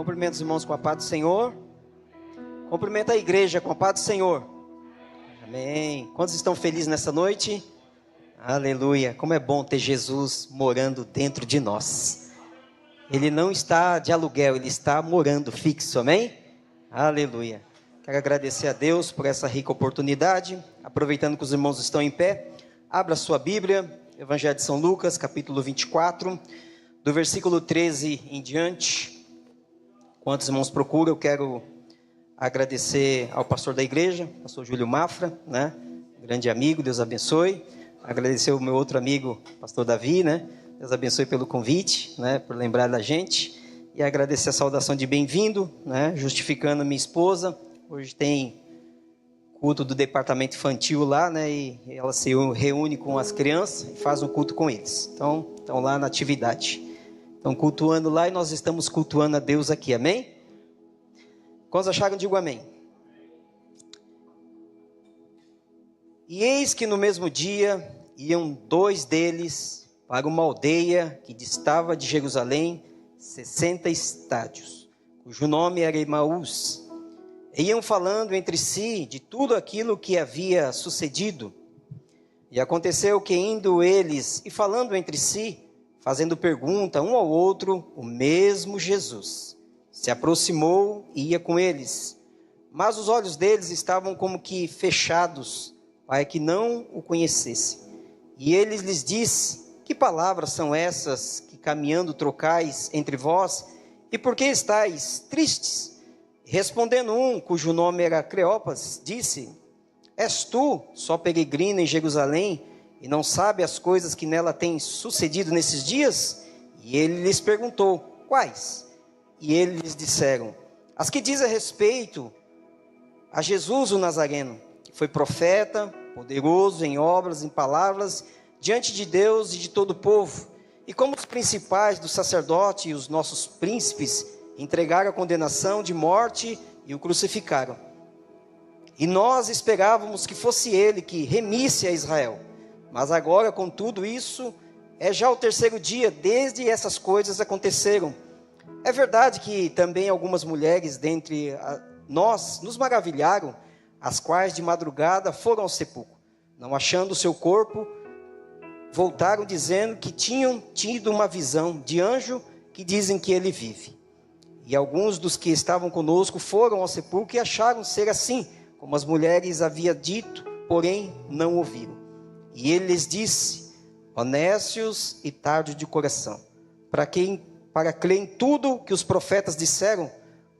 Cumprimento os irmãos com a paz do Senhor. Cumprimento a igreja com a paz do Senhor. Amém. Quantos estão felizes nessa noite? Aleluia. Como é bom ter Jesus morando dentro de nós. Ele não está de aluguel, ele está morando fixo. Amém? Aleluia. Quero agradecer a Deus por essa rica oportunidade. Aproveitando que os irmãos estão em pé, abra sua Bíblia, Evangelho de São Lucas, capítulo 24, do versículo 13 em diante. Enquanto os irmãos procuram, eu quero agradecer ao pastor da igreja, pastor Júlio Mafra, né? Grande amigo, Deus abençoe. Agradecer ao meu outro amigo, pastor Davi, né? Deus abençoe pelo convite, né? Por lembrar da gente. E agradecer a saudação de bem-vindo, né? Justificando a minha esposa. Hoje tem culto do departamento infantil lá, né? E ela se reúne com as crianças e faz um culto com eles. Então, estão lá na atividade. Estão cultuando lá e nós estamos cultuando a Deus aqui, amém? Quantos acharam? Digo amém. E eis que no mesmo dia iam dois deles para uma aldeia que distava de Jerusalém 60 estádios, cujo nome era Emaús. E iam falando entre si de tudo aquilo que havia sucedido. E aconteceu que indo eles e falando entre si, fazendo pergunta um ao outro, o mesmo Jesus se aproximou e ia com eles. Mas os olhos deles estavam como que fechados, para que não o conhecessem. E ele lhes disse: que palavras são essas que caminhando trocais entre vós? E por que estáis tristes? Respondendo um, cujo nome era Cleopas, disse: és tu só peregrino em Jerusalém, e não sabe as coisas que nela têm sucedido nesses dias? E ele lhes perguntou: quais? E eles lhes disseram: as que dizem respeito a Jesus o Nazareno, que foi profeta, poderoso em obras, em palavras, diante de Deus e de todo o povo. E como os principais dos sacerdotes e os nossos príncipes entregaram a condenação de morte e o crucificaram. E nós esperávamos que fosse ele que remisse a Israel. Mas agora, com tudo isso, é já o terceiro dia desde essas coisas aconteceram. É verdade que também algumas mulheres dentre nós nos maravilharam, as quais de madrugada foram ao sepulcro, não achando o seu corpo, voltaram dizendo que tinham tido uma visão de anjo que dizem que ele vive. E alguns dos que estavam conosco foram ao sepulcro e acharam ser assim, como as mulheres haviam dito, porém não ouviram. E ele lhes disse: honestos e tardos de coração, para crer em tudo que os profetas disseram,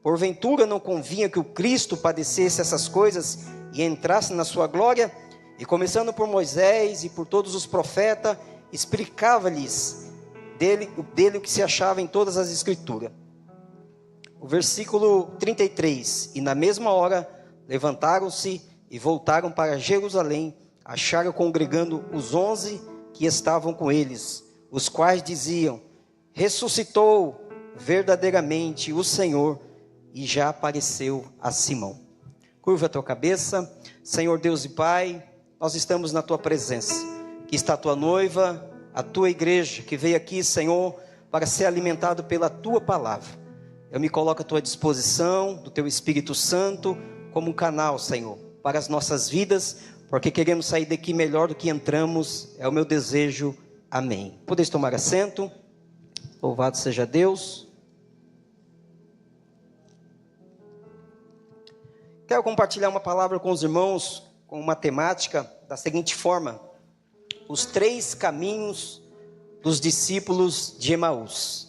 porventura não convinha que o Cristo padecesse essas coisas e entrasse na sua glória? E começando por Moisés e por todos os profetas, explicava-lhes dele o que se achava em todas as escrituras. O versículo 33, e na mesma hora levantaram-se e voltaram para Jerusalém, acharam congregando os 11 que estavam com eles, os quais diziam: ressuscitou verdadeiramente o Senhor e já apareceu a Simão. Curva a tua cabeça. Senhor Deus e Pai, nós estamos na tua presença. Aqui está a tua noiva, a tua igreja, que veio aqui, Senhor, para ser alimentado pela tua palavra. Eu me coloco à tua disposição, do teu Espírito Santo, como um canal, Senhor, para as nossas vidas, porque queremos sair daqui melhor do que entramos. É o meu desejo. Amém. Podeis tomar assento. Louvado seja Deus. Quero compartilhar uma palavra com os irmãos, com uma temática da seguinte forma: os 3 caminhos dos discípulos de Emaús.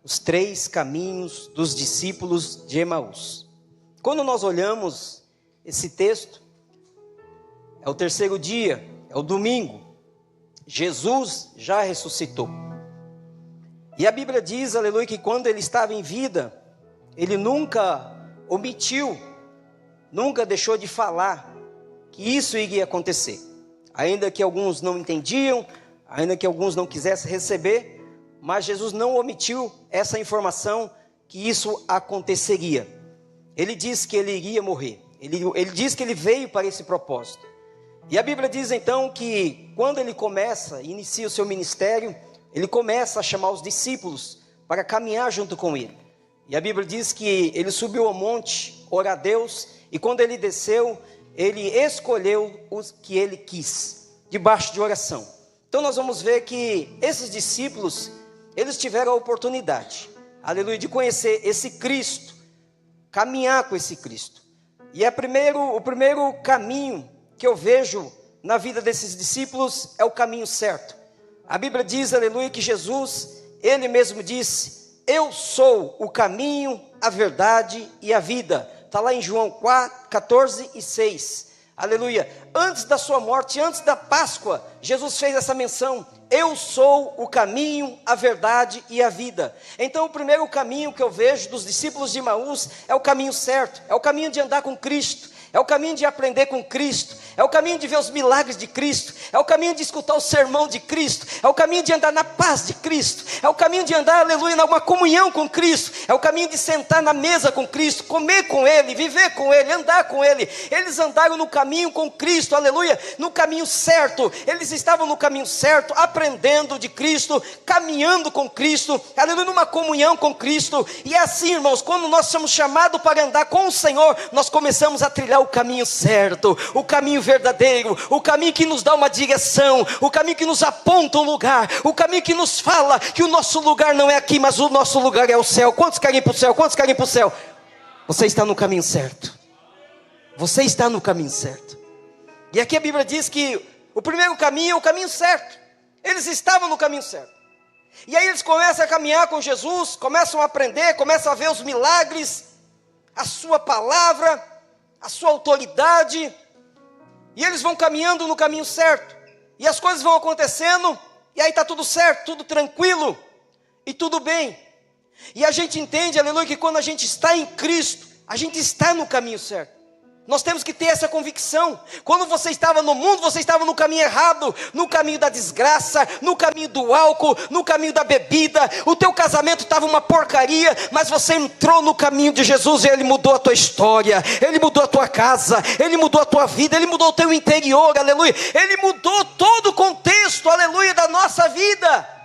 Os 3 caminhos dos discípulos de Emaús. Quando nós olhamos esse texto, é o terceiro dia, é o domingo. Jesus já ressuscitou. E a Bíblia diz, aleluia, que quando ele estava em vida, ele nunca omitiu, nunca deixou de falar que isso iria acontecer. Ainda que alguns não entendiam, ainda que alguns não quisessem receber, mas Jesus não omitiu essa informação que isso aconteceria. Ele disse que ele iria morrer. Ele disse que ele veio para esse propósito. E a Bíblia diz então que quando ele inicia o seu ministério, ele começa a chamar os discípulos para caminhar junto com ele. E a Bíblia diz que ele subiu ao monte, orar a Deus, e quando ele desceu, ele escolheu os que ele quis, debaixo de oração. Então nós vamos ver que esses discípulos, eles tiveram a oportunidade, aleluia, de conhecer esse Cristo, caminhar com esse Cristo. E o primeiro caminho que eu vejo na vida desses discípulos é o caminho certo. A Bíblia diz, aleluia, que Jesus, ele mesmo disse: eu sou o caminho, a verdade e a vida. Está lá em João 4, 14 e 6. Aleluia. Antes da sua morte, antes da Páscoa, Jesus fez essa menção: eu sou o caminho, a verdade e a vida. Então o primeiro caminho que eu vejo dos discípulos de Emaús é o caminho certo, é o caminho de andar com Cristo, é o caminho de aprender com Cristo, é o caminho de ver os milagres de Cristo, é o caminho de escutar o sermão de Cristo, é o caminho de andar na paz de Cristo, é o caminho de andar, aleluia, numa comunhão com Cristo, é o caminho de sentar na mesa com Cristo, comer com Ele, viver com Ele, andar com Ele. Eles andaram no caminho com Cristo, aleluia, no caminho certo. Eles estavam no caminho certo, aprendendo de Cristo, caminhando com Cristo, aleluia, numa comunhão com Cristo. E é assim, irmãos, quando nós somos chamados para andar com o Senhor, nós começamos a trilhar o caminho certo, o caminho verdadeiro, o caminho que nos dá uma direção, o caminho que nos aponta um lugar, o caminho que nos fala que o nosso lugar não é aqui, mas o nosso lugar é o céu. Quantos querem ir para o céu? Quantos querem ir para o céu? Você está no caminho certo. Você está no caminho certo. E aqui a Bíblia diz que o primeiro caminho é o caminho certo. Eles estavam no caminho certo. E aí eles começam a caminhar com Jesus, começam a aprender, começam a ver os milagres, a sua palavra, a sua autoridade, e eles vão caminhando no caminho certo, e as coisas vão acontecendo, e aí está tudo certo, tudo tranquilo, e tudo bem. E a gente entende, aleluia, que quando a gente está em Cristo, a gente está no caminho certo. Nós temos que ter essa convicção. Quando você estava no mundo, você estava no caminho errado, no caminho da desgraça, no caminho do álcool, no caminho da bebida. O teu casamento estava uma porcaria, mas você entrou no caminho de Jesus e Ele mudou a tua história, Ele mudou a tua casa, Ele mudou a tua vida, Ele mudou o teu interior, aleluia. Ele mudou todo o contexto, aleluia, da nossa vida.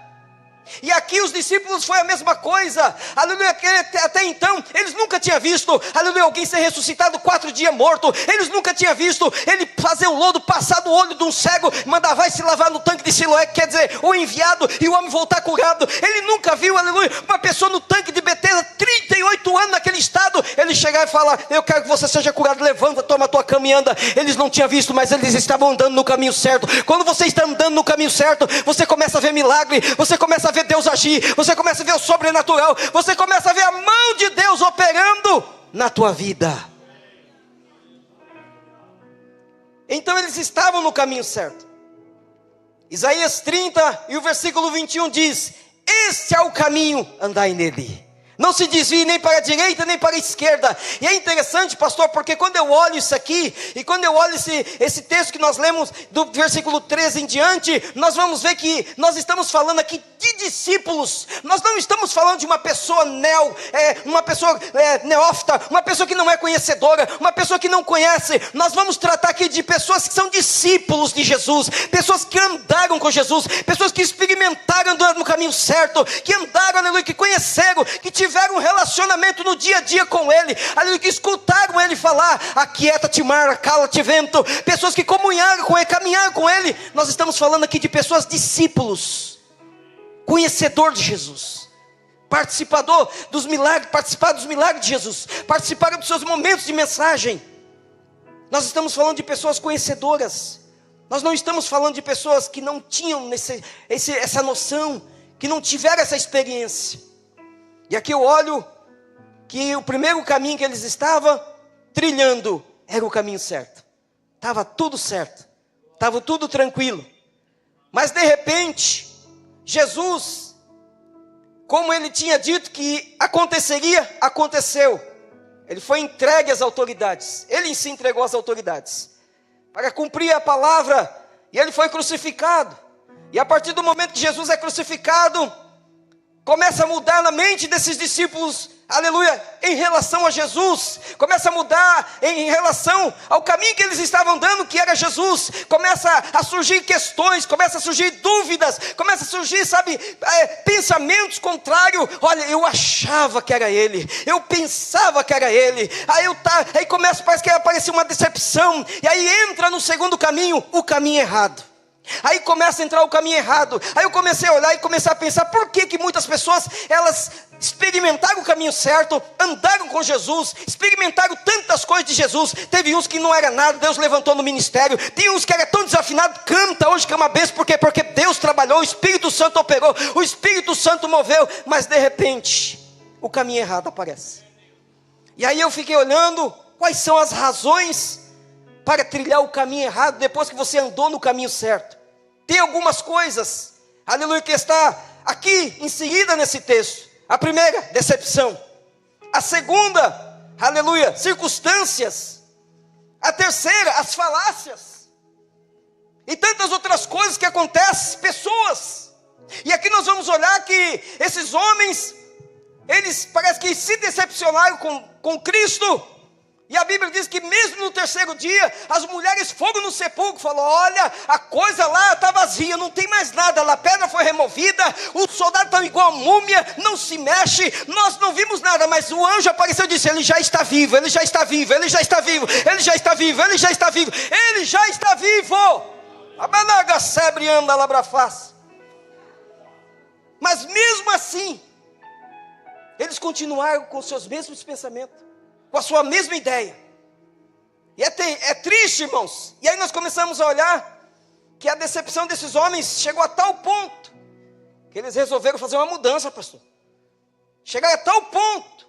E aqui os discípulos foi a mesma coisa, aleluia. Até então eles nunca tinham visto, aleluia, alguém ser ressuscitado 4 dias morto. Eles nunca tinham visto ele fazer o lodo passar do olho de um cego, mandar vai se lavar no tanque de Siloé, quer dizer, o enviado, e o homem voltar curado. Ele nunca viu, aleluia, uma pessoa no tanque de Betesda, 38 anos naquele estado, ele chegar e falar: eu quero que você seja curado, levanta, toma a tua cama e anda. Eles não tinham visto, mas eles estavam andando no caminho certo. Quando você está andando no caminho certo, você começa a ver milagre, você começa a ver Deus agir, você começa a ver o sobrenatural, você começa a ver a mão de Deus operando na tua vida. Então eles estavam no caminho certo. Isaías 30 e o versículo 21 diz: este é o caminho, andai nele. Não se desvie nem para a direita nem para a esquerda. E é interessante, pastor, porque quando eu olho isso aqui, e quando eu olho esse texto que nós lemos do versículo 13 em diante, nós vamos ver que nós estamos falando aqui de discípulos. Nós não estamos falando de uma pessoa neófita, uma pessoa que não é conhecedora, uma pessoa que não conhece. Nós vamos tratar aqui de pessoas que são discípulos de Jesus, pessoas que andaram com Jesus, pessoas que experimentaram andar no caminho certo, que andaram, aleluia, que conheceram, que tiveram um relacionamento no dia a dia com Ele, aleluia, que escutaram Ele falar: aquieta-te mar, cala-te vento. Pessoas que comunharam com Ele, caminharam com Ele. Nós estamos falando aqui de pessoas discípulos, conhecedor de Jesus, participador dos milagres, participar dos milagres de Jesus, participaram dos seus momentos de mensagem. Nós estamos falando de pessoas conhecedoras. Nós não estamos falando de pessoas que não tinham essa noção, que não tiveram essa experiência. E aqui eu olho que o primeiro caminho que eles estavam trilhando era o caminho certo. Estava tudo certo, estava tudo tranquilo. Mas de repente, Jesus, como Ele tinha dito que aconteceria, aconteceu. Ele foi entregue às autoridades. Ele se entregou às autoridades para cumprir a palavra. E Ele foi crucificado. E a partir do momento que Jesus é crucificado, começa a mudar na mente desses discípulos aleluia, em relação a Jesus, começa a mudar em relação ao caminho que eles estavam dando, que era Jesus. Começa a surgir questões, começa a surgir dúvidas, começa a surgir, pensamentos contrários. Olha, eu achava que era ele, eu pensava que era ele, aí começa, parece que apareceu uma decepção, e aí entra no segundo caminho, o caminho errado. Aí começa a entrar o caminho errado. Aí eu comecei a olhar e comecei a pensar, por que muitas pessoas, elas experimentaram o caminho certo, andaram com Jesus, experimentaram tantas coisas de Jesus. Teve uns que não era nada, Deus levantou no ministério. Tem uns que era tão desafinado, canta hoje que é uma bênção. Por quê? Porque Deus trabalhou, o Espírito Santo operou, o Espírito Santo moveu. Mas de repente, o caminho errado aparece. E aí eu fiquei olhando, quais são as razões para trilhar o caminho errado, depois que você andou no caminho certo. Tem algumas coisas, aleluia, que está aqui inserida nesse texto. A primeira, decepção. A segunda, aleluia, circunstâncias. A terceira, as falácias. E tantas outras coisas que acontecem, pessoas. E aqui nós vamos olhar que esses homens, eles parece que se decepcionaram com Cristo. E a Bíblia diz que mesmo no terceiro dia, as mulheres foram no sepulcro, falou, olha, a coisa lá está vazia, não tem mais nada lá, a pedra foi removida, os soldados estão igual a múmia, não se mexe, nós não vimos nada, mas o anjo apareceu e disse, ele já está vivo, ele já está vivo, ele já está vivo, ele já está vivo, ele já está vivo, ele já está vivo. A banaga sebre anda labrafaz. Mas mesmo assim, eles continuaram com seus mesmos pensamentos, com a sua mesma ideia. E é triste, irmãos. E aí nós começamos a olhar que a decepção desses homens chegou a tal ponto que eles resolveram fazer uma mudança, pastor. Chegaram a tal ponto,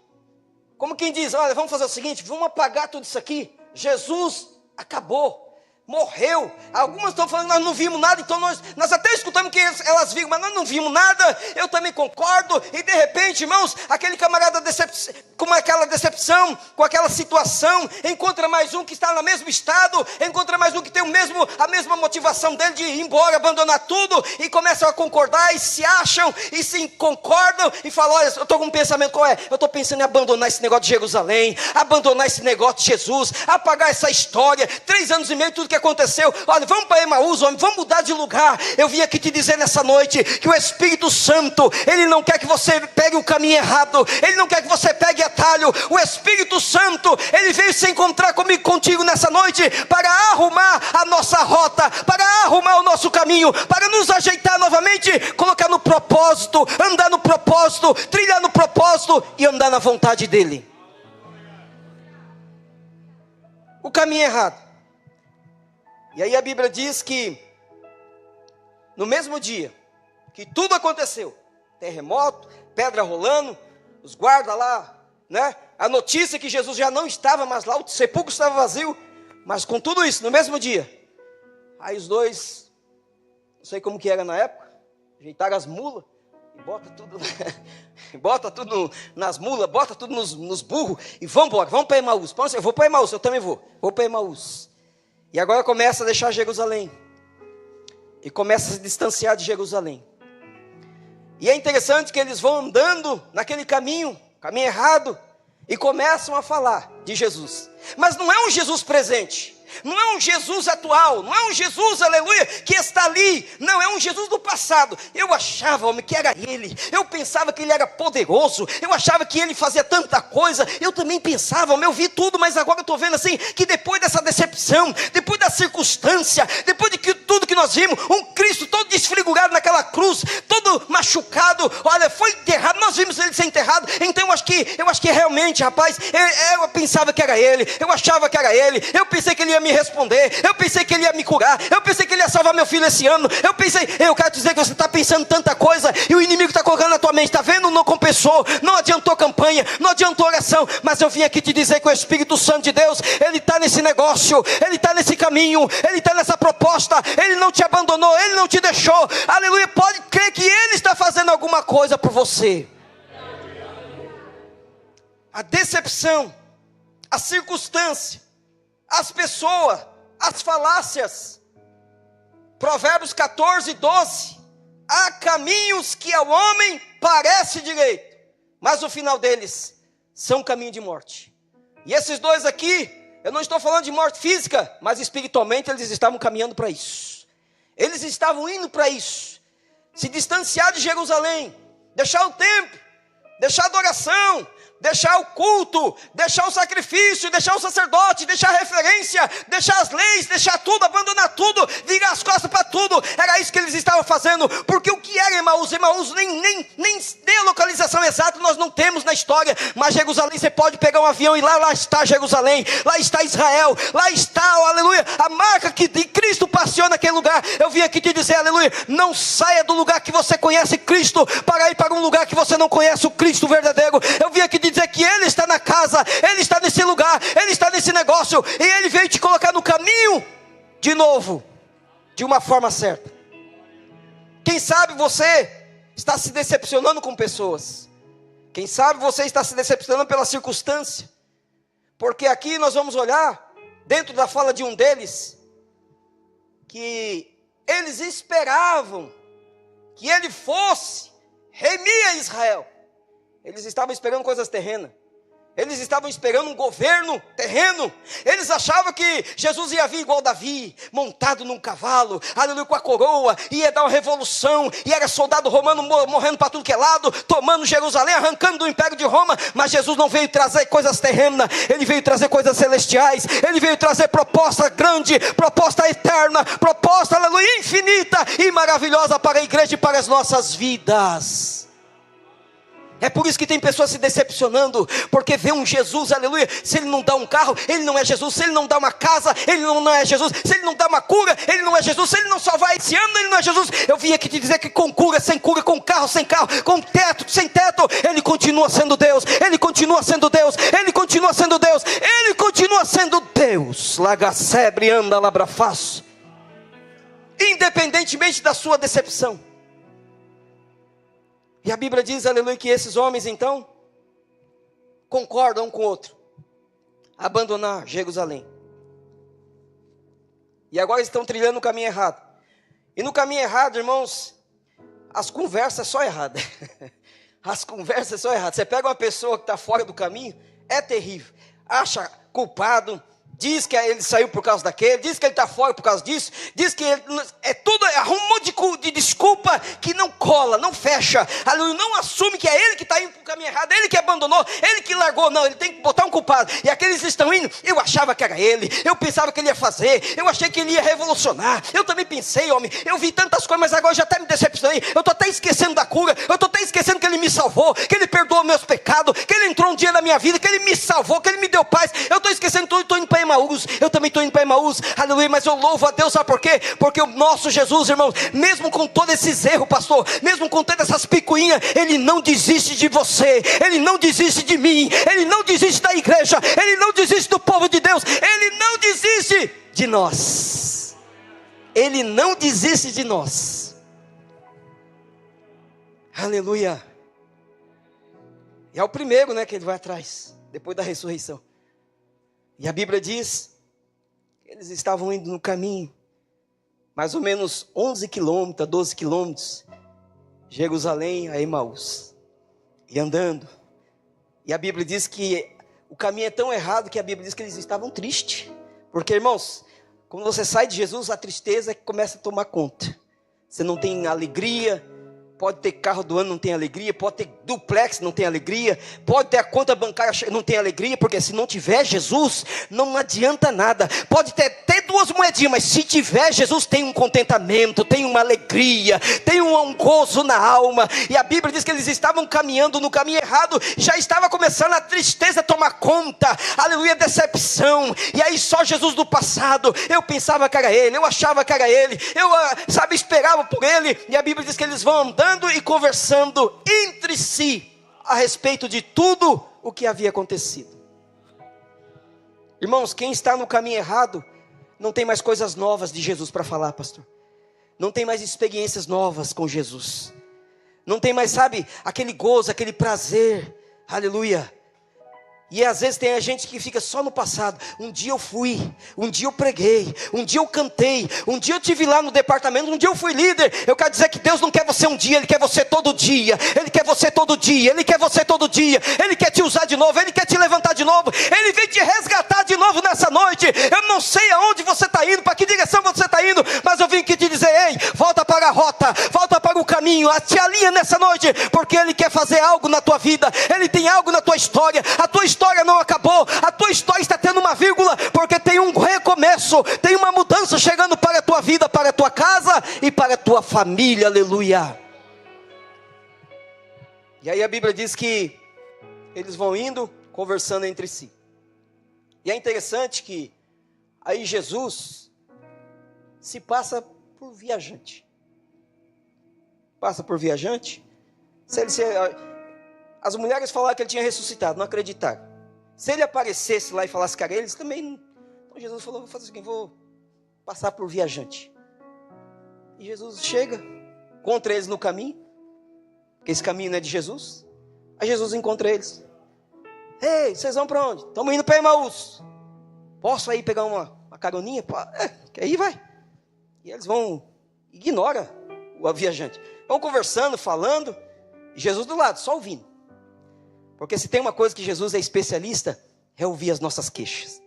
como quem diz, olha, vamos fazer o seguinte, vamos apagar tudo isso aqui. Jesus acabou, morreu. Algumas estão falando que nós não vimos nada, então nós até escutamos que elas viram, mas nós não vimos nada. Eu também concordo. E de repente, irmãos, aquele camarada com aquela decepção, com aquela situação, encontra mais um que está no mesmo estado, encontra mais um que tem a mesma motivação dele de ir embora, abandonar tudo, e começam a concordar, e se acham, e se concordam, e falam, olha, eu estou com um pensamento, qual é? Eu estou pensando em abandonar esse negócio de Jerusalém, abandonar esse negócio de Jesus, apagar essa história, 3 anos e meio, tudo que aconteceu, olha, vamos para Emaús, homem, vamos mudar de lugar. Eu vim aqui te dizer nessa noite, que o Espírito Santo, ele não quer que você pegue o caminho errado, ele não quer que você pegue atalho. O Espírito Santo, ele veio se encontrar contigo nessa noite, para arrumar a nossa rota, para arrumar o nosso caminho, para nos ajeitar novamente, colocar no propósito, andar no propósito, trilhar no propósito, e andar na vontade dele. O caminho errado. E aí a Bíblia diz que no mesmo dia que tudo aconteceu, terremoto, pedra rolando, os guardas lá, né? A notícia que Jesus já não estava mais lá, o sepulcro estava vazio, mas com tudo isso, no mesmo dia, aí os dois, não sei como que era na época, ajeitaram as mulas, e bota tudo nas mulas, bota tudo nos burros, e vamos embora, vamos para Emaús. Eu vou para Emaús, eu também vou para Emaús. E agora começa a deixar Jerusalém, e começa a se distanciar de Jerusalém. E é interessante que eles vão andando naquele caminho errado, e começam a falar de Jesus. Mas não é um Jesus presente, não é um Jesus atual, não é um Jesus, aleluia, que está ali. Não, é um Jesus do passado. Eu achava, homem, que era ele. Eu pensava que ele era poderoso. Eu achava que ele fazia tanta coisa. Eu também pensava, homem, eu vi tudo, mas agora eu estou vendo assim, que depois dessa decepção, depois da circunstância, depois de tudo que nós vimos, um Cristo todo desfigurado naquela cruz, todo machucado, olha, foi enterrado, nós vimos ele ser enterrado. Então eu acho que realmente, rapaz, eu pensava que era ele, eu achava que era ele, eu pensei que ele ia me responder, eu pensei que ele ia me curar, eu pensei que ele ia salvar meu filho esse ano, eu quero dizer que você está pensando tanta coisa, e o inimigo está colocando na tua mente, está vendo? Não compensou, não adiantou campanha, não adiantou oração, mas eu vim aqui te dizer que o Espírito Santo de Deus, ele está nesse negócio, ele está nesse caminho, ele está nessa proposta, ele não te abandonou, ele não te deixou, aleluia, pode crer que ele está fazendo alguma coisa por você. A decepção, a circunstância, as pessoas, as falácias. Provérbios 14, 12. Há caminhos que ao homem parece direito, mas o final deles são caminho de morte. E esses dois aqui, eu não estou falando de morte física, mas espiritualmente eles estavam caminhando para isso. Eles estavam indo para isso. Se distanciar de Jerusalém, deixar o templo, deixar a adoração, deixar o culto, deixar o sacrifício, deixar o sacerdote, deixar a referência, deixar as leis, deixar tudo, abandonar tudo, virar as costas para tudo. Era isso que eles estavam fazendo. Porque o que era Emaús? Emaús nem a localização exata nós não temos na história. Mas Jerusalém, você pode pegar um avião e lá está Jerusalém, lá está Israel, lá está, aleluia, a marca que Cristo passeou naquele lugar. Eu vim aqui te dizer, aleluia, não saia do lugar que você conhece Cristo para ir para um lugar que você não conhece o Cristo verdadeiro. Eu vim aqui te dizer que Ele está na casa, Ele está nesse lugar, Ele está nesse negócio, e Ele veio te colocar no caminho, de novo, de uma forma certa. Quem sabe você está se decepcionando com pessoas, quem sabe você está se decepcionando pela circunstância, porque aqui nós vamos olhar, dentro da fala de um deles, que eles esperavam que ele fosse remir a Israel. Eles estavam esperando coisas terrenas. Eles estavam esperando um governo terreno. Eles achavam que Jesus ia vir igual Davi, montado num cavalo, aleluia, com a coroa, ia dar uma revolução, e era soldado romano morrendo para tudo que é lado, tomando Jerusalém, arrancando do império de Roma. Mas Jesus não veio trazer coisas terrenas, Ele veio trazer coisas celestiais. Ele veio trazer proposta grande, proposta eterna, proposta, aleluia, infinita e maravilhosa para a igreja e para as nossas vidas. É por isso que tem pessoas se decepcionando, porque vê um Jesus, aleluia, se Ele não dá um carro, Ele não é Jesus. Se Ele não dá uma casa, Ele não é Jesus. Se Ele não dá uma cura, Ele não é Jesus. Se Ele não salvar esse ano, Ele não é Jesus. Eu vim aqui te dizer que com cura, sem cura, com carro, sem carro, com teto, sem teto, Ele continua sendo Deus. Ele continua sendo Deus. Ele continua sendo Deus. Ele continua sendo Deus. Lagacebre anda labrafaço. Independentemente da sua decepção. E a Bíblia diz, aleluia, que esses homens então concordam um com o outro, abandonar Jerusalém. E agora estão trilhando o caminho errado. E no caminho errado, irmãos, as conversas só erradas. As conversas só erradas. Você pega uma pessoa que está fora do caminho, é terrível. Acha culpado, diz que ele saiu por causa daquele, diz que ele está fora por causa disso, diz que ele, arruma um monte de desculpa que não cola, não fecha, aleluia, não assume que é ele que está indo para o caminho errado, ele que abandonou, ele que largou. Não, ele tem que botar um culpado. E aqueles estão indo, eu achava que era ele, eu pensava que ele ia fazer, eu achei que ele ia revolucionar, eu também pensei, homem, eu vi tantas coisas, mas agora já até me decepcionei, eu estou até esquecendo da cura, eu estou até esquecendo que ele me salvou, que ele perdoou meus pecados, que ele entrou um dia na minha vida, que ele me salvou, que ele me deu paz. Eu estou esquecendo tudo, estou indo para Emaús. Eu também estou indo para Emaús, aleluia, mas eu louvo a Deus, sabe por quê? Porque o nosso Jesus, irmãos, mesmo com todos esses erros, pastor, mesmo com todas essas picuinhas, Ele não desiste de você, Ele não desiste de mim, Ele não desiste da igreja, Ele não desiste do povo de Deus, Ele não desiste de nós, Ele não desiste de nós, aleluia. E é o primeiro, né, que Ele vai atrás, depois da ressurreição. E a Bíblia diz que eles estavam indo no caminho, mais ou menos 11 quilômetros, 12 quilômetros, Jerusalém a Emaús, e andando. E a Bíblia diz que o caminho é tão errado que a Bíblia diz que eles estavam tristes. Porque, irmãos, quando você sai de Jesus, a tristeza é que começa a tomar conta. Você não tem alegria. Pode ter carro do ano, não tem alegria. Pode ter duplex, não tem alegria. Pode ter a conta bancária, não tem alegria. Porque se não tiver Jesus, não adianta nada. Pode ter até 2 moedinhas, mas se tiver Jesus, tem um contentamento, tem uma alegria, tem um gozo na alma. E a Bíblia diz que eles estavam caminhando no caminho errado. Já estava começando a tristeza a tomar conta. Aleluia, decepção. E aí só Jesus do passado. Eu pensava que era ele, eu achava que era ele, eu, esperava por ele. E a Bíblia diz que eles vão andando e conversando entre si a respeito de tudo o que havia acontecido. Irmãos, quem está no caminho errado não tem mais coisas novas de Jesus para falar, pastor. Não tem mais experiências novas com Jesus. Não tem mais, sabe, aquele gozo, aquele prazer, aleluia, E às vezes tem a gente que fica só no passado. Um dia eu fui, um dia eu preguei, um dia eu cantei, um dia eu estive lá no departamento, um dia eu fui líder. Eu quero dizer que Deus não quer você um dia, Ele quer você todo dia. Ele quer você todo dia, Ele quer você todo dia. Ele quer te usar de novo, Ele quer te levantar de novo. Ele vem te resgatar de novo nessa noite. Eu não sei aonde você está indo, para que direção você está indo, mas eu vim aqui te dizer, ei, volta para a rota, volta para o caminho, te alinha nessa noite, porque Ele quer fazer algo na tua vida. Ele tem algo na tua história. A tua história não acabou, a tua história está tendo uma vírgula, porque tem um recomeço, tem uma mudança chegando para a tua vida, para a tua casa e para a tua família, aleluia. E aí a Bíblia diz que eles vão indo, conversando entre si. E é interessante que aí Jesus se passa por viajante. Passa por viajante. As mulheres falaram que ele tinha ressuscitado, não acreditaram. Se ele aparecesse lá e falasse, cara, eles também... Então Jesus falou, vou fazer o seguinte, vou passar por viajante. E Jesus chega, encontra eles no caminho, porque esse caminho não é de Jesus. Aí Jesus encontra eles. Ei, vocês vão para onde? Estamos indo para Emaús. Posso aí pegar uma caroninha? Que aí vai. E eles vão, ignora o viajante. Vão conversando, falando, e Jesus do lado, só ouvindo. Porque se tem uma coisa que Jesus é especialista, é ouvir as nossas queixas,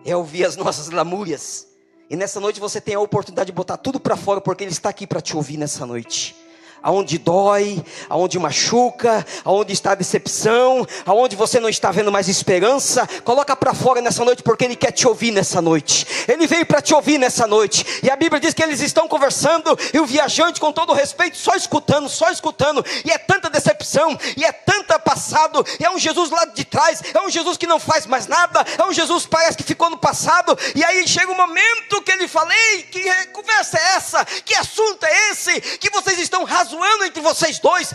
é ouvir as nossas lamúrias. E nessa noite você tem a oportunidade de botar tudo para fora, porque Ele está aqui para te ouvir nessa noite. Aonde dói, aonde machuca, aonde está a decepção, aonde você não está vendo mais esperança, coloca para fora nessa noite, porque Ele quer te ouvir nessa noite. Ele veio para te ouvir nessa noite. E a Bíblia diz que eles estão conversando, e o viajante, com todo respeito, só escutando, e é tanta decepção, e é tanta passado, e é um Jesus lá de trás, é um Jesus que não faz mais nada, é um Jesus que parece que ficou no passado. E aí chega um momento que ele fala, ei, que conversa é essa? Que assunto é esse? Que vocês estão razoando entre vocês dois?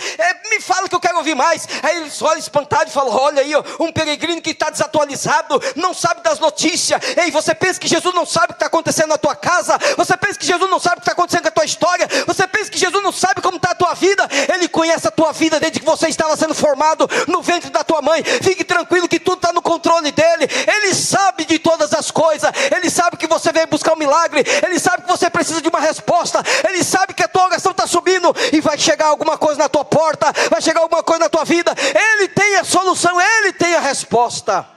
Me fala que eu quero ouvir mais. Aí eles olham espantado e falam, olha aí, um peregrino que está desatualizado, não sabe das notícias. Ei, você pensa que Jesus não sabe o que está acontecendo na tua casa? Você pensa que Jesus não sabe o que está acontecendo com a tua história? Você pensa que Jesus não sabe como está a tua vida? Ele conhece a tua vida desde que você estava sendo formado no ventre da tua mãe. Fique tranquilo que tudo está no controle dele. Ele sabe de todas as coisas. Ele sabe que você veio buscar um milagre. Ele sabe que você precisa de uma resposta. Ele sabe que a tua oração está subindo e vai chegar alguma coisa na tua porta, vai chegar alguma coisa na tua vida. Ele tem a solução, Ele tem a resposta.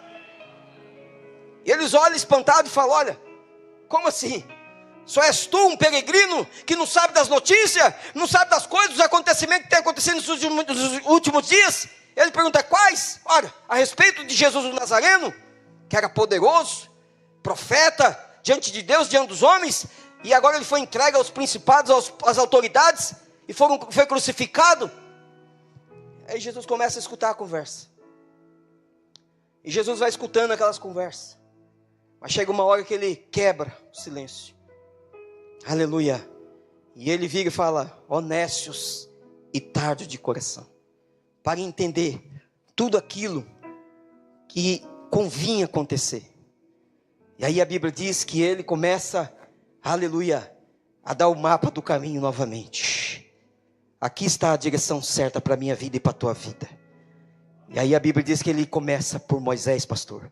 E eles olham espantados e falam, olha, como assim? Só és tu um peregrino que não sabe das notícias, não sabe das coisas, dos acontecimentos que tem acontecido nos últimos dias? Ele pergunta, quais? Ora, a respeito de Jesus o Nazareno, que era poderoso, profeta, diante de Deus, diante dos homens, e agora ele foi entregue aos principados, às autoridades, e foi crucificado. Aí Jesus começa a escutar a conversa. E Jesus vai escutando aquelas conversas. Mas chega uma hora que ele quebra o silêncio. Aleluia. E ele vira e fala, ó nécios e tardos de coração, para entender tudo aquilo que convinha acontecer. E aí a Bíblia diz que ele começa, aleluia, a dar o mapa do caminho novamente. Aqui está a direção certa para a minha vida e para a tua vida. E aí a Bíblia diz que ele começa por Moisés, pastor.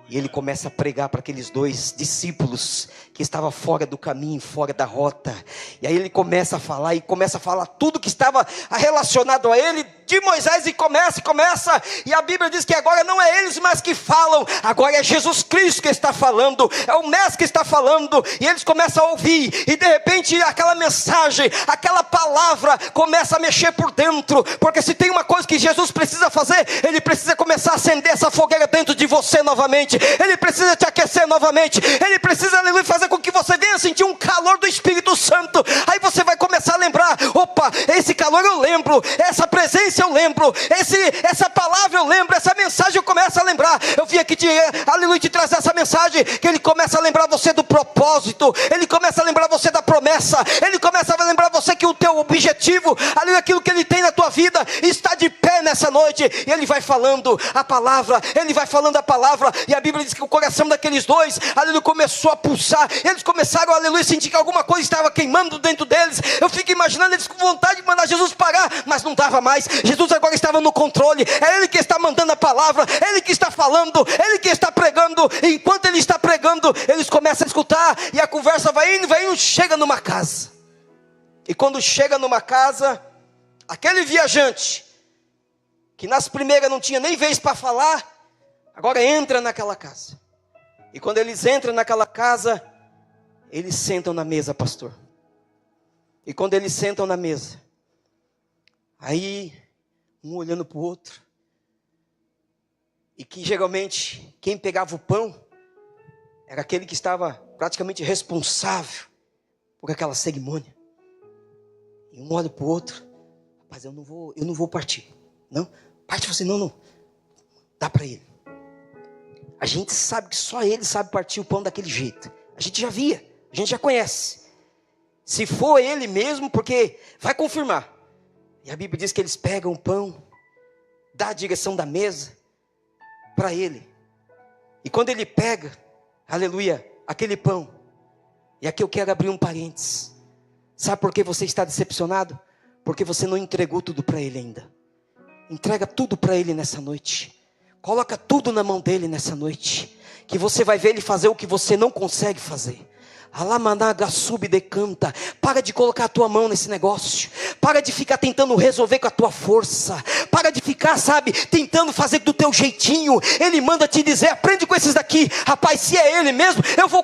E ele começa a pregar para aqueles dois discípulos que estavam fora do caminho, fora da rota. E aí ele começa a falar tudo que estava relacionado a ele, de Moisés, e começa. E a Bíblia diz que agora não é eles mais que falam, agora é Jesus Cristo que está falando, é o Mestre que está falando. E eles começam a ouvir, e de repente aquela mensagem, aquela palavra começa a mexer por dentro. Porque se tem uma coisa que Jesus precisa fazer, Ele precisa começar a acender essa fogueira dentro de você novamente. Ele precisa te aquecer novamente. Ele precisa, aleluia, fazer com que você venha sentir um calor do Espírito Santo. Aí você vai começar a lembrar, opa, esse calor eu lembro, essa presença eu lembro, essa palavra eu lembro, essa mensagem eu começo a lembrar. Eu vim aqui aleluia, te trazer essa mensagem, que Ele começa a lembrar você do propósito, Ele começa a lembrar você da promessa, Ele começa a lembrar você sei que o teu objetivo, aleluia, aquilo que Ele tem na tua vida, está de pé nessa noite. E Ele vai falando a palavra, Ele vai falando a palavra. E a Bíblia diz que o coração daqueles dois, aleluia, começou a pulsar. Eles começaram, aleluia, a sentir que alguma coisa estava queimando dentro deles. Eu fico imaginando eles com vontade de mandar Jesus parar, mas não dava mais. Jesus agora estava no controle. É Ele que está mandando a palavra, é Ele que está falando, é Ele que está pregando. E enquanto Ele está pregando, eles começam a escutar, e a conversa vai indo, chega numa casa. E quando chega numa casa, aquele viajante, que nas primeiras não tinha nem vez para falar, agora entra naquela casa. E quando eles entram naquela casa, eles sentam na mesa, pastor. E quando eles sentam na mesa, aí um olhando para o outro, e que geralmente quem pegava o pão era aquele que estava praticamente responsável por aquela cerimônia. E um olha para o outro, rapaz, eu não vou partir. Não, parte você, não, dá para ele. A gente sabe que só ele sabe partir o pão daquele jeito. A gente já via, a gente já conhece. Se for ele mesmo, porque vai confirmar. E a Bíblia diz que eles pegam o pão, dá a direção da mesa para ele. E quando ele pega, aleluia, aquele pão. E aqui eu quero abrir um parênteses. Sabe por que você está decepcionado? Porque você não entregou tudo para ele ainda. Entrega tudo para ele nessa noite. Coloca tudo na mão dele nessa noite. Que você vai ver ele fazer o que você não consegue fazer. Alamanaga subdecanta. Para de colocar a tua mão nesse negócio. Para de ficar tentando resolver com a tua força. Para de ficar, tentando fazer do teu jeitinho. Ele manda te dizer, aprende com esses daqui. Rapaz, se é ele mesmo, eu vou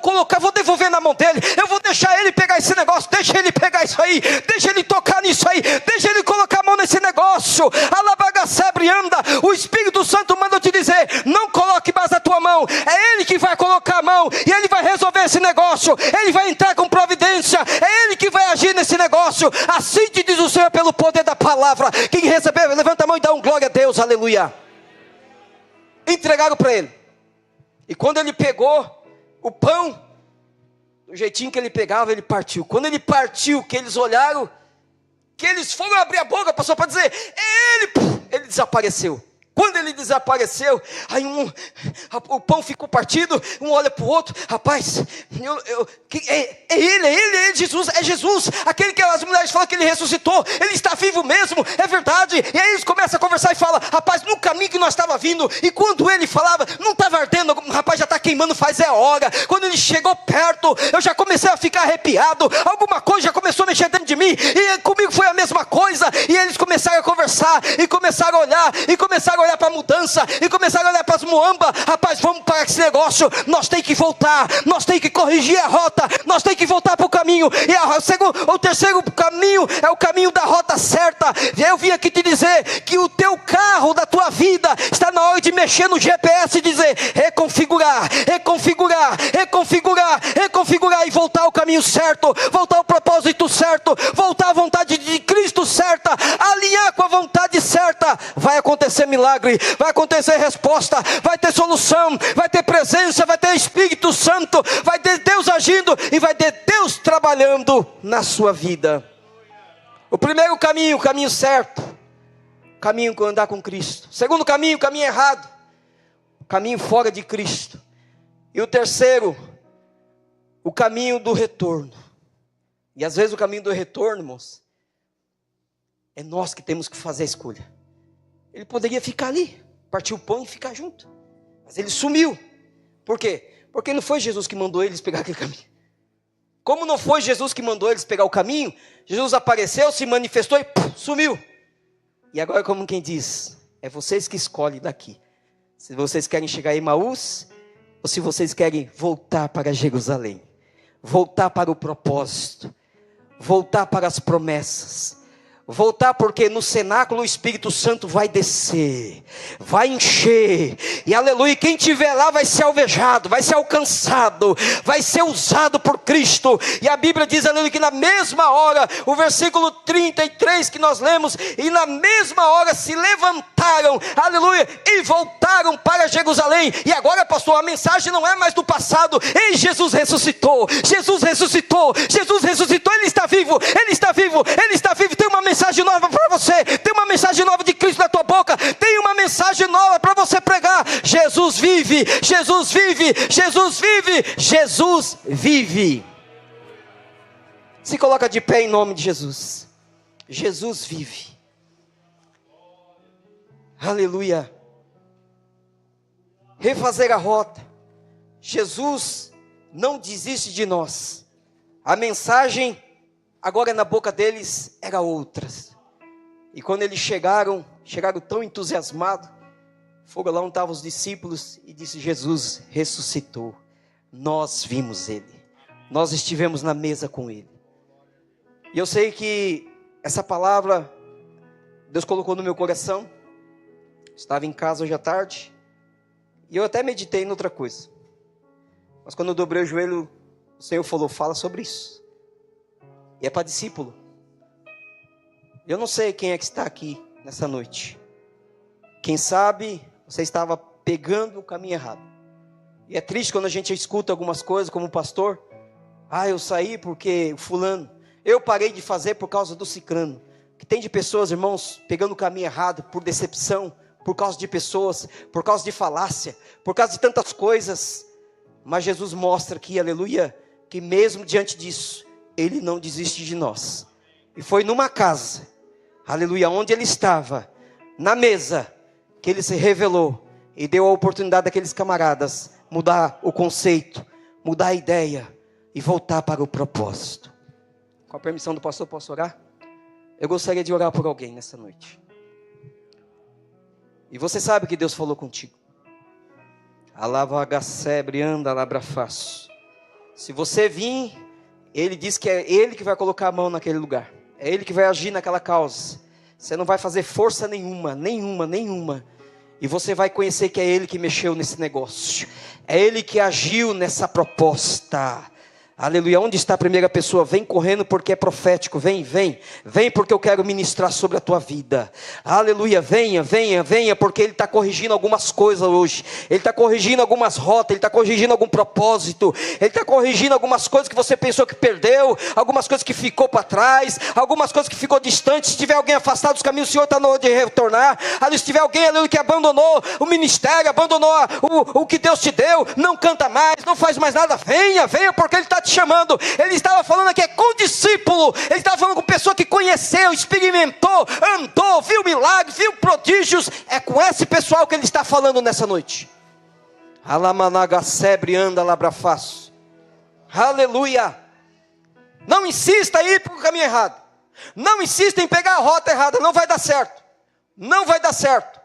devolver na mão dele. Eu vou deixar ele pegar esse negócio. Deixa ele pegar isso aí. Deixa ele tocar nisso aí. Deixa ele colocar a mão nesse negócio. Alabaga sebre anda. O Espírito Santo manda te dizer, não coloque mais a tua mão. É ele que vai colocar a mão. E ele vai resolver esse negócio. Ele vai entrar com providência. É Ele que vai agir nesse negócio. Assim te diz o Senhor pelo poder da palavra. Quem receber, levanta a mão e dá um glória a Deus, aleluia. Entregaram para ele. E quando ele pegou o pão, do jeitinho que ele pegava, ele partiu. Quando ele partiu, que eles olharam, que eles foram abrir a boca, passou para dizer, é ele, ele desapareceu. Quando ele desapareceu, aí o pão ficou partido, um olha para o outro, rapaz, é ele, é Jesus, aquele que as mulheres falam que ele ressuscitou, ele está vivo mesmo, é verdade. E aí eles começam a conversar e falam, rapaz, no caminho que nós estávamos vindo, e quando ele falava, não estava ardendo, rapaz, já está queimando faz hora. Quando ele chegou perto, eu já comecei a ficar arrepiado, alguma coisa já começou a mexer dentro de mim, e comigo foi a mesma coisa. E eles começaram a conversar, e começaram a olhar, e começaram a olhar para a mudança, e começaram a olhar para as muambas. Rapaz, vamos para esse negócio, nós temos que voltar, nós temos que corrigir a rota, nós temos que voltar para o caminho. E o terceiro caminho é o caminho da rota certa. Eu vim aqui te dizer que o teu carro da tua vida está na hora de mexer no GPS e dizer, reconfigurar e voltar ao caminho certo, voltar ao propósito certo, voltar à vontade de Cristo certa, alinhar com a vontade certa. Vai acontecer milagre, vai acontecer resposta, vai ter solução, vai ter presença, vai ter Espírito Santo, vai ter Deus agindo e vai ter Deus trabalhando na sua vida. O primeiro caminho, o caminho certo, caminho com andar com Cristo. O segundo caminho, o caminho errado, o caminho fora de Cristo. E o terceiro, o caminho do retorno. E às vezes o caminho do retorno, irmãos, é nós que temos que fazer a escolha. Ele poderia ficar ali, partir o pão e ficar junto, mas ele sumiu. Por quê? Porque não foi Jesus que mandou eles pegar aquele caminho. Como não foi Jesus que mandou eles pegar o caminho, Jesus apareceu, se manifestou e sumiu. E agora, como quem diz, é vocês que escolhem daqui. Se vocês querem chegar a Emaús, ou se vocês querem voltar para Jerusalém, voltar para o propósito, voltar para as promessas, voltar, porque no cenáculo o Espírito Santo vai descer, vai encher, e aleluia, quem estiver lá vai ser alvejado, vai ser alcançado, vai ser usado por Cristo. E a Bíblia diz, aleluia, que na mesma hora, o versículo 33 que nós lemos, e na mesma hora se levantaram, aleluia, e voltaram para Jerusalém. E agora, pastor, a mensagem não é mais do passado. Ei, Jesus ressuscitou, Jesus ressuscitou, Jesus ressuscitou, Ele está vivo, Ele está vivo, Ele está vivo. Tem uma mensagem nova para você, tem uma mensagem nova de Cristo na tua boca, tem uma mensagem nova para você pregar. Jesus vive, Jesus vive, Jesus vive, Jesus vive. Se coloca de pé em nome de Jesus. Jesus vive. Aleluia. Refazer a rota. Jesus não desiste de nós. A mensagem agora na boca deles era outra. E quando eles chegaram tão entusiasmados, foram lá onde estavam os discípulos e disse: Jesus ressuscitou. Nós vimos Ele. Nós estivemos na mesa com Ele. E eu sei que essa palavra Deus colocou no meu coração. Estava em casa hoje à tarde e eu até meditei em outra coisa. Mas quando eu dobrei o joelho, o Senhor falou: fala sobre isso. E é para discípulo. Eu não sei quem é que está aqui nessa noite. Quem sabe você estava pegando o caminho errado. E é triste quando a gente escuta algumas coisas como pastor. Eu saí porque fulano. Eu parei de fazer por causa do cicrano. Que tem de pessoas, irmãos, pegando o caminho errado por decepção, por causa de pessoas, por causa de falácia, por causa de tantas coisas. Mas Jesus mostra aqui, aleluia, que mesmo diante disso, Ele não desiste de nós. E foi numa casa, aleluia, onde Ele estava, na mesa, que Ele se revelou e deu a oportunidade daqueles camaradas mudar o conceito, mudar a ideia e voltar para o propósito. Com a permissão do pastor, posso orar? Eu gostaria de orar por alguém nessa noite. E você sabe que Deus falou contigo. Alavagacebre anda labrafaço. Se você vir, Ele diz que é Ele que vai colocar a mão naquele lugar. É Ele que vai agir naquela causa. Você não vai fazer força nenhuma. E você vai conhecer que é Ele que mexeu nesse negócio. É Ele que agiu nessa proposta. Aleluia, onde está a primeira pessoa? Vem correndo porque é profético, vem porque eu quero ministrar sobre a tua vida. Aleluia, venha, porque Ele está corrigindo algumas coisas hoje. Ele está corrigindo algumas rotas, Ele está corrigindo algum propósito. Ele está corrigindo algumas coisas que você pensou que perdeu, algumas coisas que ficou para trás, algumas coisas que ficou distante. Se tiver alguém afastado dos caminhos, o Senhor está na hora de retornar. Ali, se tiver alguém, aleluia, que abandonou o ministério, abandonou o que Deus te deu, não canta mais, não faz mais nada, venha, porque Ele está te chamando. Ele estava falando aqui com discípulo, Ele estava falando com pessoa que conheceu, experimentou, andou, viu milagres, viu prodígios. É com esse pessoal que Ele está falando nessa noite. Alamanagacebre anda labrafaço. Aleluia. Não insista em ir para o caminho errado. Não insista em pegar a rota errada, não vai dar certo. Não vai dar certo.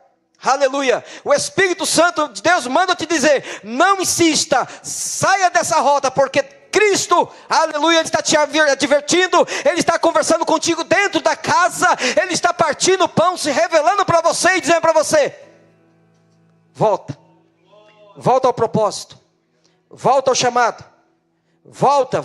Aleluia, o Espírito Santo de Deus manda te dizer: não insista, saia dessa rota, porque Cristo, aleluia, Ele está te advertindo, Ele está conversando contigo dentro da casa, Ele está partindo o pão, se revelando para você e dizendo para você: volta ao propósito, volta ao chamado, volta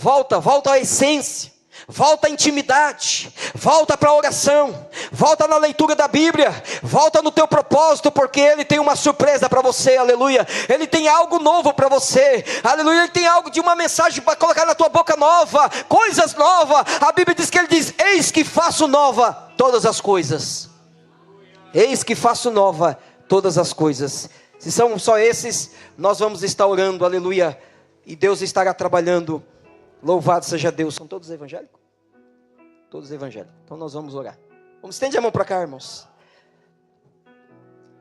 à essência, volta à intimidade, volta para a oração, volta na leitura da Bíblia, volta no teu propósito, porque Ele tem uma surpresa para você, aleluia. Ele tem algo novo para você, aleluia. Ele tem algo de uma mensagem para colocar na tua boca nova, coisas novas. A Bíblia diz que Ele diz: eis que faço nova todas as coisas. Eis que faço nova todas as coisas. Se são só esses, nós vamos estar orando, aleluia, e Deus estará trabalhando. Louvado seja Deus. São todos evangélicos? Todos evangélicos. Então nós vamos orar. Vamos estender a mão para cá, irmãos.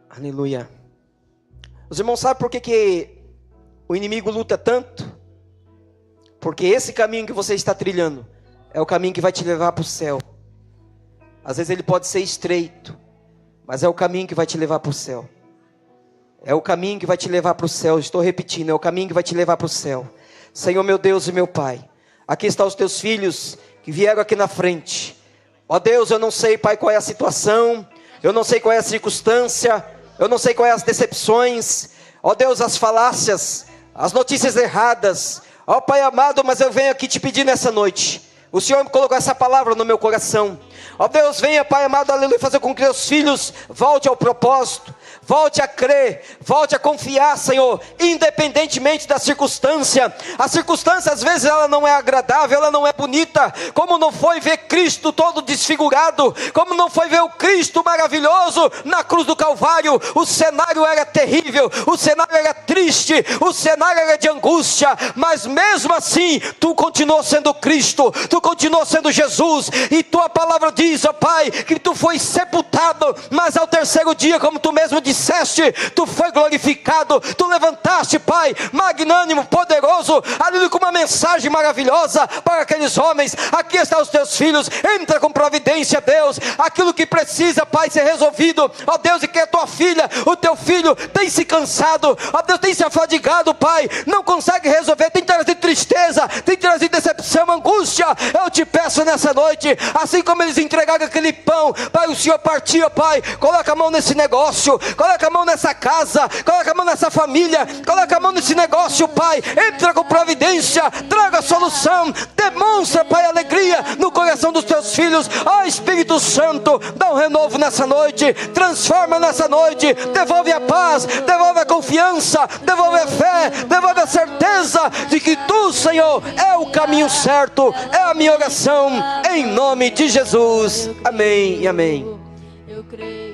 Aleluia. Os irmãos sabem por que o inimigo luta tanto? Porque esse caminho que você está trilhando é o caminho que vai te levar para o céu. Às vezes ele pode ser estreito, mas é o caminho que vai te levar para o céu. É o caminho que vai te levar para o céu. Estou repetindo, é o caminho que vai te levar para o céu. Senhor meu Deus e meu Pai, aqui estão os teus filhos que vieram aqui na frente. Ó Deus, eu não sei, Pai, qual é a situação, eu não sei qual é a circunstância, eu não sei qual é as decepções, ó Deus, as falácias, as notícias erradas, ó Pai amado, mas eu venho aqui te pedir nessa noite. O Senhor me colocou essa palavra no meu coração. Ó Deus, venha, Pai amado, aleluia, fazer com que teus filhos volte ao propósito, volte a crer, volte a confiar, Senhor, independentemente da circunstância. A circunstância às vezes ela não é agradável, ela não é bonita, como não foi ver Cristo todo desfigurado, como não foi ver o Cristo maravilhoso na cruz do Calvário. O cenário era terrível, o cenário era triste, o cenário era de angústia, mas mesmo assim, tu continuou sendo Cristo, tu continuou sendo Jesus, e tua palavra diz, ó Pai, que tu foi sepultado, mas ao terceiro dia, como tu mesmo disseste, tu foi glorificado, tu levantaste, Pai, magnânimo, poderoso, aleluia, com uma mensagem maravilhosa para aqueles homens. Aqui estão os teus filhos, entra com providência, Deus, aquilo que precisa, Pai, ser resolvido, ó Deus, e que a tua filha, o teu filho, tem se cansado, ó Deus, tem se afadigado, Pai, não consegue resolver, tem trazido tristeza, tem trazido decepção, angústia. Eu te peço nessa noite, assim como eles entregaram aquele pão, Pai, o Senhor partiu, Pai, coloca a mão nesse negócio, coloca a mão nessa casa, coloca a mão nessa família, coloca a mão nesse negócio, Pai, entra com providência, traga solução, demonstra, Pai, alegria no coração dos teus filhos. Ó Espírito Santo, dá um renovo nessa noite, transforma nessa noite, devolve a paz, devolve a confiança, devolve a fé, devolve a certeza de que tu, Senhor, é o caminho certo. É a minha oração, em nome de Jesus, amém e amém. Eu creio.